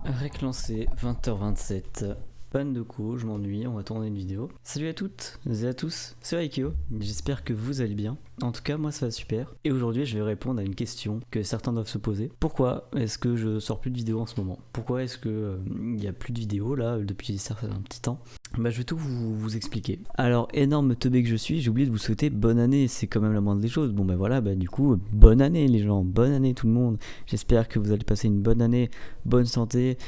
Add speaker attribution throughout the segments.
Speaker 1: Rec lancé, 20h27. Panne de co, je m'ennuie, on va tourner une vidéo. Salut à toutes et à tous, c'est Aikeo, j'espère que vous allez bien. En tout cas, moi ça va super. Et aujourd'hui, je vais répondre à une question que certains doivent se poser. Pourquoi est-ce que je sors plus de vidéos en ce moment? Pourquoi est-ce que y a plus de vidéos là depuis un petit temps? Bah je vais tout vous expliquer. Alors, énorme teubé que je suis, j'ai oublié de vous souhaiter bonne année, c'est quand même la moindre des choses. Bon bah voilà, bah du coup, bonne année les gens, bonne année tout le monde. J'espère que vous allez passer une bonne année, bonne santé.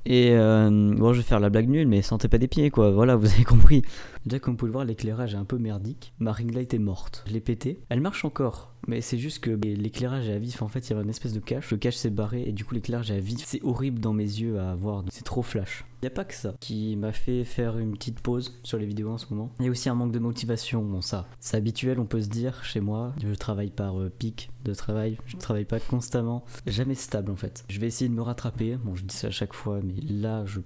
Speaker 1: Et bon, je vais faire la blague nulle, mais sentez pas des pieds quoi, voilà, vous avez compris. Déjà, comme vous pouvez le voir, l'éclairage est un peu merdique. Ma ring light est morte, je l'ai pété. Elle marche encore, mais c'est juste que l'éclairage est à vif. En fait, il y avait une espèce de cache. Le cache s'est barré et du coup, l'éclairage est à vif. C'est horrible dans mes yeux à voir, c'est trop flash. Il n'y a pas que ça qui m'a fait faire une petite pause sur les vidéos en ce moment. Il y a aussi un manque de motivation, bon ça, c'est habituel on peut se dire chez moi. Je travaille par pic de travail, je travaille pas constamment, jamais stable en fait. Je vais essayer de me rattraper, bon je dis ça à chaque fois mais là je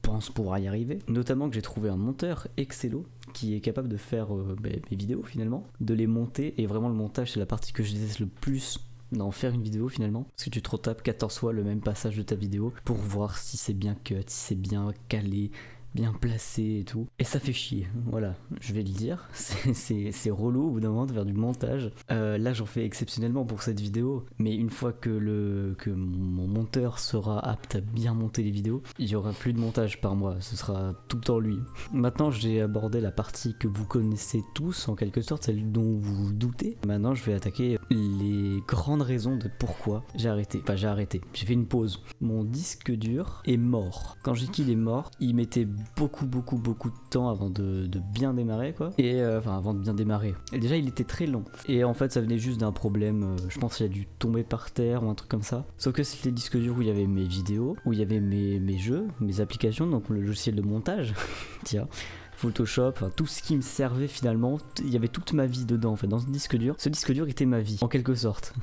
Speaker 1: pense pouvoir y arriver. Notamment que j'ai trouvé un monteur Excello qui est capable de faire mes vidéos finalement, de les monter, et vraiment le montage c'est la partie que je déteste le plus d'en faire une vidéo finalement, parce que tu te retapes 14 fois le même passage de ta vidéo pour voir si c'est bien cut, si c'est bien calé, bien placé et tout, et ça fait chier, voilà, je vais le dire, c'est relou au bout d'un moment de faire du montage. Là j'en fais exceptionnellement pour cette vidéo, mais une fois que mon monteur sera apte à bien monter les vidéos, il y aura plus de montage par mois, ce sera tout le temps lui. Maintenant j'ai abordé la partie que vous connaissez tous en quelque sorte, celle dont vous vous doutez. Maintenant je vais attaquer les grandes raisons de pourquoi j'ai arrêté, j'ai fait une pause. Mon disque dur est mort. Quand je dis qu'il est mort, il mettait beaucoup de temps avant de bien démarrer quoi, et avant de bien démarrer, et déjà il était très long, et en fait ça venait juste d'un problème, je pense qu'il a dû tomber par terre ou un truc comme ça, sauf que c'était le disque dur où il y avait mes vidéos, où il y avait mes jeux, mes applications, donc le logiciel de montage tiens, Photoshop, enfin, tout ce qui me servait finalement, il y avait toute ma vie dedans en fait, dans ce disque dur était ma vie en quelque sorte.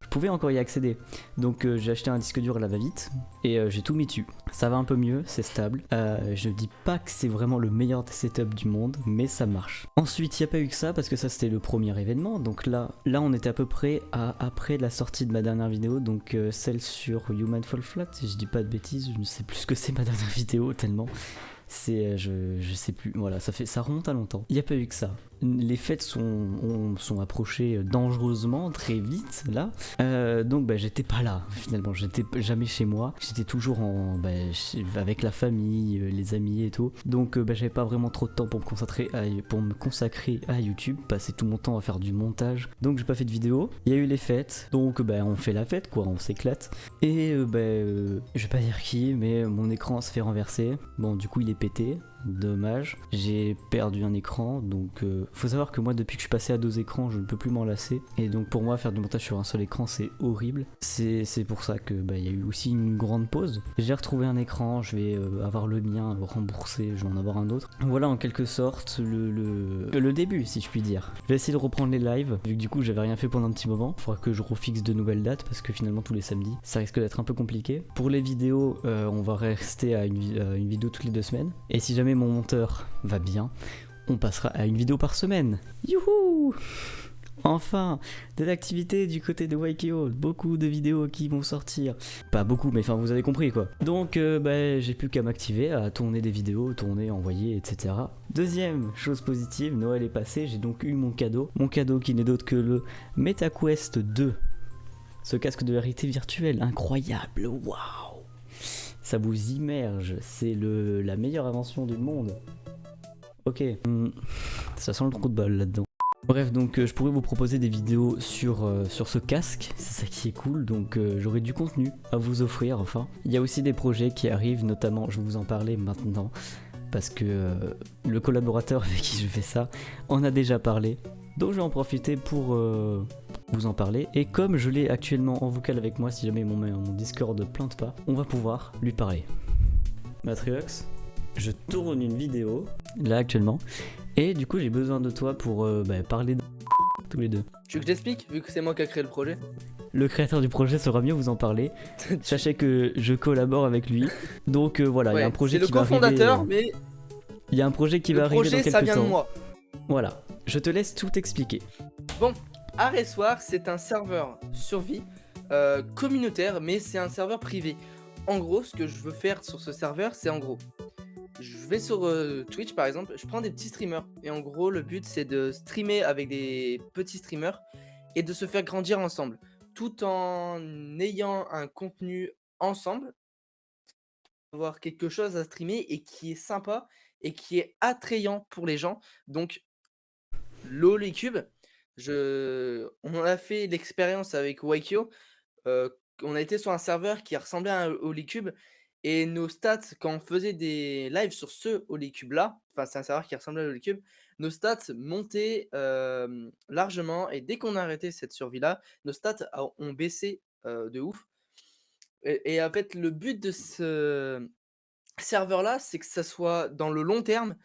Speaker 1: Je pouvais encore y accéder, donc j'ai acheté un disque dur à la va-vite et j'ai tout mis dessus. Ça va un peu mieux, c'est stable. Je dis pas que c'est vraiment le meilleur des setups du monde, mais ça marche. Ensuite, il n'y a pas eu que ça parce que ça c'était le premier événement. Donc là on était à peu près après la sortie de ma dernière vidéo, donc celle sur Human Fall Flat. Si je dis pas de bêtises, je ne sais plus ce que c'est ma dernière vidéo tellement. C'est je sais plus, voilà, ça remonte à longtemps. Il n'y a pas eu que ça. Les fêtes sont approchées dangereusement très vite là, donc j'étais pas là finalement, j'étais jamais chez moi, j'étais toujours avec la famille, les amis et tout, donc j'avais pas vraiment trop de temps pour me consacrer à YouTube, passer tout mon temps à faire du montage, donc j'ai pas fait de vidéo. Il y a eu les fêtes, donc on fait la fête quoi, on s'éclate, et je vais pas dire qui, mais mon écran se fait renverser, bon du coup il est pété. Dommage, j'ai perdu un écran, donc faut savoir que moi depuis que je suis passé à 2 écrans je ne peux plus m'en lasser, et donc pour moi faire du montage sur un seul écran c'est horrible, c'est pour ça que il y a eu aussi une grande pause. J'ai retrouvé un écran, je vais avoir le mien remboursé, je vais en avoir un autre. Voilà en quelque sorte le début si je puis dire. Je vais essayer de reprendre les lives, vu que du coup j'avais rien fait pendant un petit moment, il faudra que je refixe de nouvelles dates parce que finalement tous les samedis ça risque d'être un peu compliqué. Pour les vidéos on va rester à une vidéo toutes les 2 semaines, et si jamais mon monteur va bien, on passera à une vidéo par semaine. Youhou! Enfin, de l'activité du côté de Aikeo, beaucoup de vidéos qui vont sortir. Pas beaucoup, mais enfin vous avez compris quoi. Donc j'ai plus qu'à m'activer, à tourner des vidéos, envoyer, etc. Deuxième chose positive, Noël est passé, j'ai donc eu mon cadeau. Mon cadeau qui n'est d'autre que le MetaQuest 2. Ce casque de réalité virtuelle, incroyable, waouh! Ça vous immerge, c'est la meilleure invention du monde. Ok, ça sent le trou de balle là-dedans. Bref, donc je pourrais vous proposer des vidéos sur ce casque, c'est ça qui est cool, donc j'aurai du contenu à vous offrir enfin. Il y a aussi des projets qui arrivent, notamment, je vais vous en parler maintenant, parce que le collaborateur avec qui je fais ça en a déjà parlé, donc je vais en profiter pour vous en parler, et comme je l'ai actuellement en vocal avec moi, si jamais mon Discord plante pas, on va pouvoir lui parler. Matriox, je tourne une vidéo, là actuellement, et du coup j'ai besoin de toi pour parler de tous les deux.
Speaker 2: Tu veux que je t'explique, vu que c'est moi qui a créé le projet?
Speaker 1: Le créateur du projet saura mieux vous en parler. Sachez que je collabore avec lui, donc voilà, il y a un projet qui va arriver.
Speaker 2: C'est le cofondateur, mais
Speaker 1: il y a un projet qui va arriver dans quelques temps.
Speaker 2: Le projet, ça vient de moi.
Speaker 1: Voilà, je te laisse tout expliquer.
Speaker 2: Bon, Arrêsoir, c'est un serveur survie communautaire, mais c'est un serveur privé. en gros, ce que je veux faire sur ce serveur, c'est en gros, je vais sur Twitch par exemple, je prends des petits streamers. Et en gros, le but c'est de streamer avec des petits streamers et de se faire grandir ensemble. Tout en ayant un contenu ensemble, avoir quelque chose à streamer et qui est sympa et qui est attrayant pour les gens. Donc, LoLcube, on a fait l'expérience avec Waikyo. On a été sur un serveur qui ressemblait à un Holycube et nos stats, quand on faisait des lives sur ce Holycube là, enfin c'est un serveur qui ressemblait à Holycube, nos stats montaient largement et dès qu'on a arrêté cette survie là, nos stats ont baissé de ouf. Et en fait, le but de ce serveur là, c'est que ça soit dans le long terme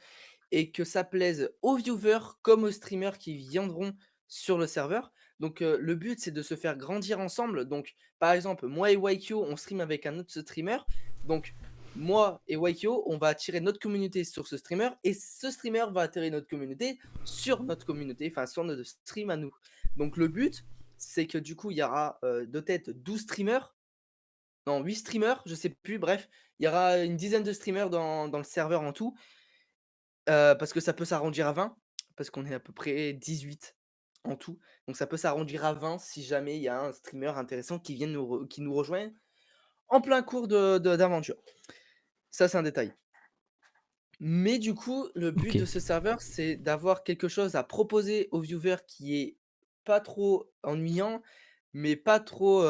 Speaker 2: et que ça plaise aux viewers comme aux streamers qui viendront sur le serveur. Donc le but c'est de se faire grandir ensemble. Donc par exemple, moi et Waikyo, on stream avec un autre streamer. Donc moi et Waikyo, on va attirer notre communauté sur ce streamer et ce streamer va attirer notre communauté sur notre communauté, enfin sur notre stream à nous. Donc le but, c'est que du coup, il y aura de tête 12 streamers, non 8 streamers, je sais plus, bref, il y aura une dizaine de streamers dans le serveur en tout. Parce que ça peut s'arrondir à 20, parce qu'on est à peu près 18 en tout. Donc ça peut s'arrondir à 20 si jamais il y a un streamer intéressant qui nous rejoint en plein cours d'aventure. Ça, c'est un détail. Mais du coup, le but
Speaker 1: Ok.
Speaker 2: de ce serveur, c'est d'avoir quelque chose à proposer aux viewers qui est pas trop ennuyant, mais pas trop,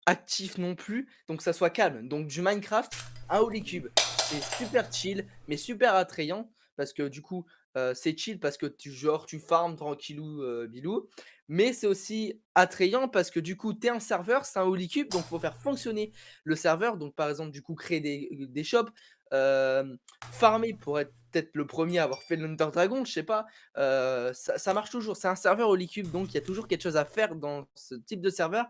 Speaker 2: actif non plus, donc que ça soit calme. Donc du Minecraft à Holycube. C'est super chill, mais super attrayant parce que du coup, c'est chill parce que tu farmes tranquillou, bilou, mais c'est aussi attrayant parce que du coup, tu es un serveur, c'est un Holycube, donc faut faire fonctionner le serveur. Donc par exemple, du coup, créer des shops, farmer pour être peut-être le premier à avoir fait l'Under Dragon, je sais pas, ça marche toujours. C'est un serveur Holycube, donc il y a toujours quelque chose à faire dans ce type de serveur.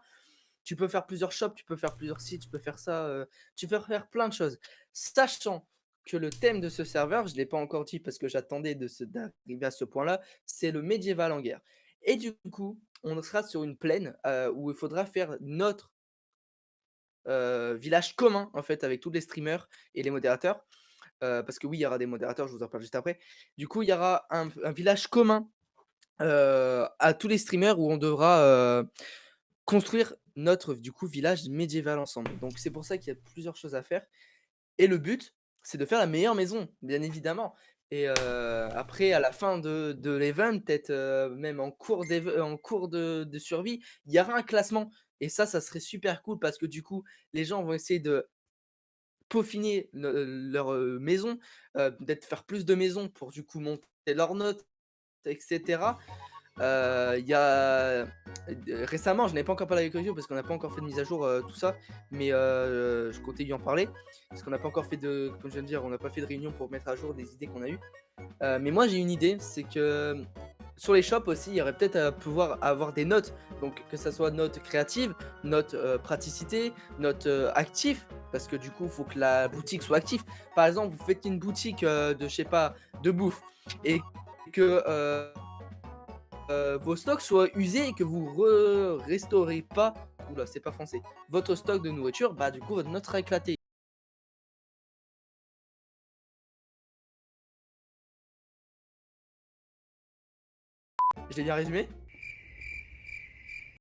Speaker 2: Tu peux faire plusieurs shops, tu peux faire plusieurs sites, tu peux faire ça, tu peux faire plein de choses. Sachant que le thème de ce serveur, je ne l'ai pas encore dit parce que j'attendais d'arriver à ce point-là, c'est le médiéval en guerre. Et du coup, on sera sur une plaine où il faudra faire notre village commun en fait avec tous les streamers et les modérateurs. Parce que oui, il y aura des modérateurs, je vous en parle juste après. Du coup, il y aura un village commun à tous les streamers où on devra construire notre du coup village médiéval ensemble. Donc c'est pour ça qu'il y a plusieurs choses à faire. Et le but, c'est de faire la meilleure maison, bien évidemment. Et après, à la fin de l'event, peut-être même en cours de survie, il y aura un classement. Et ça serait super cool parce que du coup, les gens vont essayer de peaufiner leur maison, peut-être faire plus de maisons pour du coup monter leurs notes, etc. Il y a récemment, je n'ai pas encore parlé avec Review parce qu'on n'a pas encore fait de mise à jour, tout ça, mais je comptais lui en parler parce qu'on n'a pas encore fait comme je viens de dire, on n'a pas fait de réunion pour mettre à jour des idées qu'on a eues. Mais moi j'ai une idée, c'est que sur les shops aussi, il y aurait peut-être à pouvoir avoir des notes, donc que ça soit note créative, note praticité, note actif, parce que du coup, il faut que la boutique soit active. Par exemple, vous faites une boutique de, je sais pas, de bouffe et que vos stocks soient usés et que vous restaurez pas, oula, c'est pas français, votre stock de nourriture, bah du coup, votre note sera éclatée. Je l'ai bien résumé?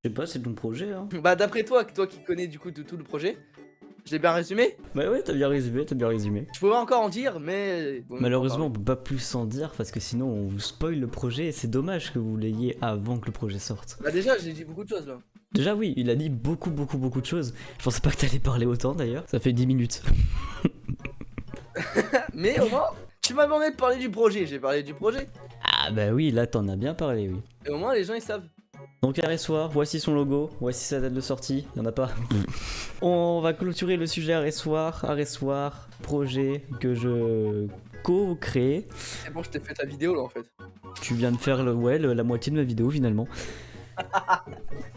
Speaker 1: Je sais pas, c'est ton projet, hein.
Speaker 2: Bah d'après toi qui connais du coup tout le projet, je l'ai bien résumé?
Speaker 1: Bah ouais, t'as bien résumé, t'as bien résumé.
Speaker 2: Je pourrais encore en dire, mais bon,
Speaker 1: Malheureusement, on peut pas plus en dire parce que sinon on vous spoil le projet et c'est dommage que vous l'ayez avant que le projet sorte.
Speaker 2: bah déjà, j'ai dit beaucoup de choses là.
Speaker 1: Déjà, oui, il a dit beaucoup de choses. Je pensais pas que t'allais parler autant d'ailleurs. Ça fait 10 minutes.
Speaker 2: Mais au moins, tu m'as demandé de parler du projet, j'ai parlé du projet.
Speaker 1: Ah bah oui, là t'en as bien parlé, oui.
Speaker 2: Et au moins, les gens ils savent.
Speaker 1: Donc Arressoir, voici son logo, voici sa date de sortie, y en a pas. On va clôturer le sujet Arressoir, projet que je co-crée.
Speaker 2: C'est bon, je t'ai fait ta vidéo là en fait.
Speaker 1: Tu viens de faire la moitié de ma vidéo finalement.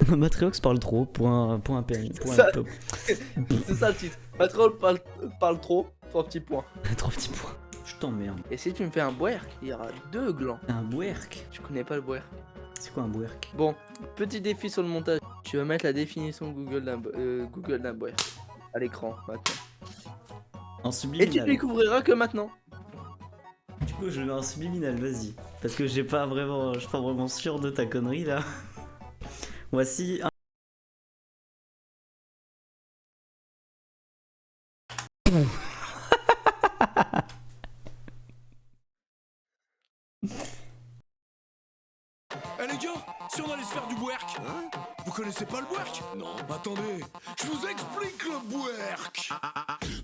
Speaker 1: Matriox parle trop, point PN.
Speaker 2: Ça- C'est ça le titre. Patrol parle trop, 3 petits points.
Speaker 1: 3 petits points. Je t'emmerde.
Speaker 2: Et si tu me fais un boerk, il y aura 2 glands.
Speaker 1: Un bouerk.
Speaker 2: Tu connais pas le boerk.
Speaker 1: C'est quoi un bouerk?
Speaker 2: Bon, petit défi sur le montage. Tu vas mettre la définition Google d'un boerk. à l'écran maintenant.
Speaker 1: En
Speaker 2: Et tu ne
Speaker 1: subliminal.
Speaker 2: découvriras que maintenant.
Speaker 1: Du coup, je mets un subliminal, vas-y. Parce que je suis pas vraiment sûr de ta connerie là. Voici un.
Speaker 3: Eh les gars, si on allait se faire du bwerk, hein? Vous connaissez pas le bwerk? Non. Attendez, je vous explique le bwerk.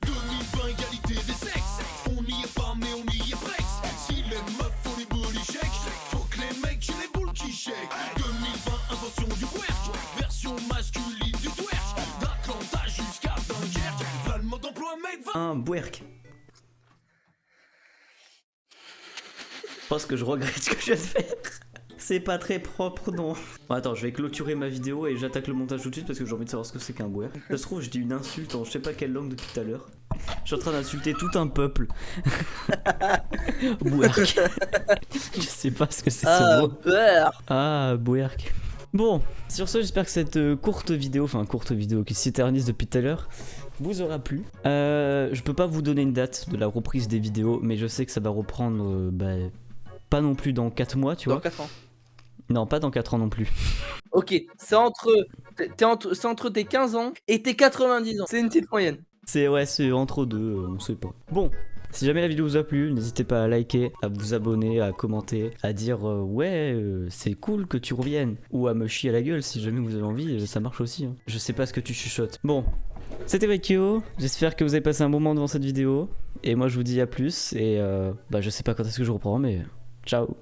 Speaker 3: 2020 égalité des sexes, on n'y est pas mais on y est presque. Si les meufs font les booty shake, faut que les mecs aient les boules qui shake. 2020 invention du bwerk, version masculine du twerk. D'Atlanta jusqu'à Dunkerque, là le mode d'emploi mec va.
Speaker 1: Un bwerk. Je pense que je regrette ce que je viens de faire. C'est pas très propre, non. Bon, attends, je vais clôturer ma vidéo et j'attaque le montage tout de suite parce que j'ai envie de savoir ce que c'est qu'un bwerk. Ça se trouve, je dis une insulte en je sais pas quelle langue depuis tout à l'heure. Je suis en train d'insulter tout un peuple. Bwerk. Je sais pas ce que c'est ce mot.
Speaker 2: Peur.
Speaker 1: Ah, bwerk. Bon, sur ce, j'espère que cette courte vidéo qui s'éternise depuis tout à l'heure, vous aura plu. Je peux pas vous donner une date de la reprise des vidéos, mais je sais que ça va reprendre, pas non plus dans 4 mois, tu
Speaker 2: Dans
Speaker 1: vois.
Speaker 2: 4 ans.
Speaker 1: Non, pas dans 4 ans non plus.
Speaker 2: Ok, c'est entre tes 15 ans et tes 90 ans. C'est une petite moyenne.
Speaker 1: C'est entre deux, on sait pas. Bon, si jamais la vidéo vous a plu, n'hésitez pas à liker, à vous abonner, à commenter, à dire c'est cool que tu reviennes, ou à me chier à la gueule si jamais vous avez envie, ça marche aussi. Hein. Je sais pas ce que tu chuchotes. Bon, c'était Vaikio, j'espère que vous avez passé un bon moment devant cette vidéo, et moi je vous dis à plus, et je sais pas quand est-ce que je reprends, mais ciao.